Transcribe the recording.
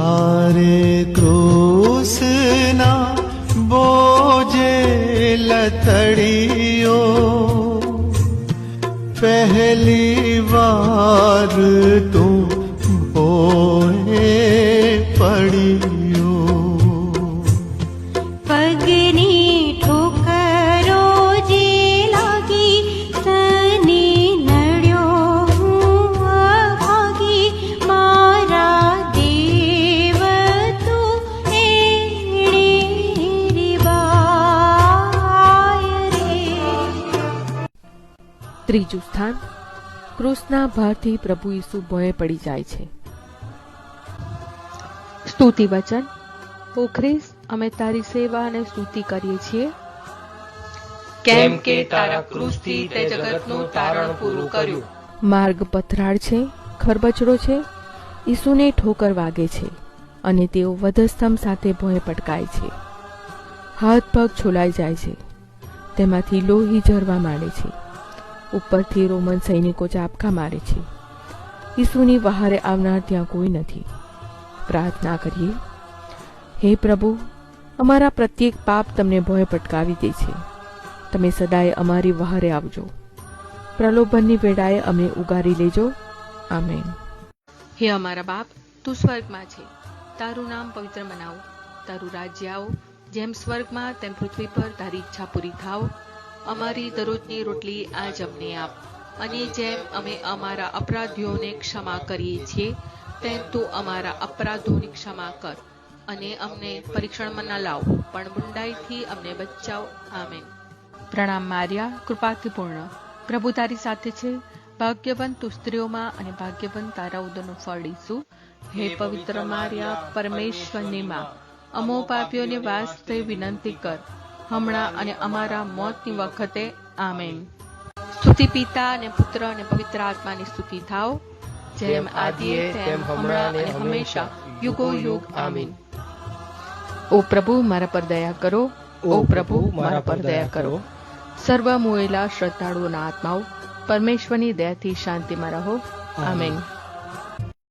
તારે ક્રૂસના બોજે લતડીઓ પહેલી વાર તું ભોળે પડ્યો. પગની ઠોકરો જે લાગી તને નડ્યો ભાગી મારા દેવ તું એણે રીબાય રે. ત્રીજું સ્થાન, ક્રૂસના ભારથી પ્રભુ ઈસુ ભોંય પડી જાય છે. સ્તુતિ વચન. ઓ ખ્રિસ્ત, અમે તારી સેવા અને સ્તુતિ કરીએ છીએ, કેમ કે તારા ક્રૂસથી તે જગતનું તારણ પૂરું કર્યું. માર્ગ પથરાળ છે, ખરબચડો છે, ઈસુને ઠોકર વાગે છે અને તેઓ વધસ્તંભ સાથે ભોંય પટકાય છે. હાથ પગ છોલાઈ જાય છે, તેમાંથી લોહી ઝરવા માંડે છે. ઉપરથી રોમન સૈનિકો ચાબકા મારે છે. ઈસુની વહારે આવનાર ત્યાં કોઈ નથી. પ્રાર્થના કરીએ. હે પ્રભુ, અમારા પ્રત્યેક પાપ તમને ભોંય પટકાવી દે છે. તમે સદાય અમારી વહારે આવજો. પ્રલોભનની વેળાએ અમને ઉગારી લેજો. આમેન. હે અમારા બાપ, તું સ્વર્ગમાં છે, તારું નામ પવિત્ર મનાવો. તારું રાજ્ય આવો. જેમ સ્વર્ગમાં તેમ પૃથ્વી પર તારી ઈચ્છા પૂરી થાવ. અમારી દરરોજની રોટલી આજ અમને આપ, અને જેમ અમે અમારા અપરાધીઓને ક્ષમા કરીએ છીએ તેમ તું અમારા અપરાધોની ક્ષમા કર, અને અમને પરીક્ષણમાં ન લાવ, પણ બુંડાઈથી અમને બચાવ. આમેન. પ્રણામ મારિયા, કૃપાથી પૂર્ણ, પ્રભુ તારી સાથે છે. ભાગ્યવંત તું સ્ત્રીઓમાં અને ભાગ્યવંત તારા ઉદરનું ફળ ઈસુ. હે પવિત્ર મારિયા, પરમેશ્વરની માં, અમો પાપીઓને વાસ્તે વિનંતી કર, હમણાં અને અમારા મોતની વખતે. આમેન. સ્તુતિ પિતા અને પુત્ર અને પવિત્ર આત્માની સ્તુતિ થાવ, જેમ આદિએ તેમ હમણાં અને હંમેશા યુગો યુગ. આમીન. ઓ પ્રભુ, મારા પર દયા કરો. ઓ પ્રભુ, મારા પર દયા કરો. સર્વ મોયેલા શ્રદ્ધાળુઓના આત્માઓ પરમેશ્વરની દયાથી શાંતિમાં રહો. આમેન.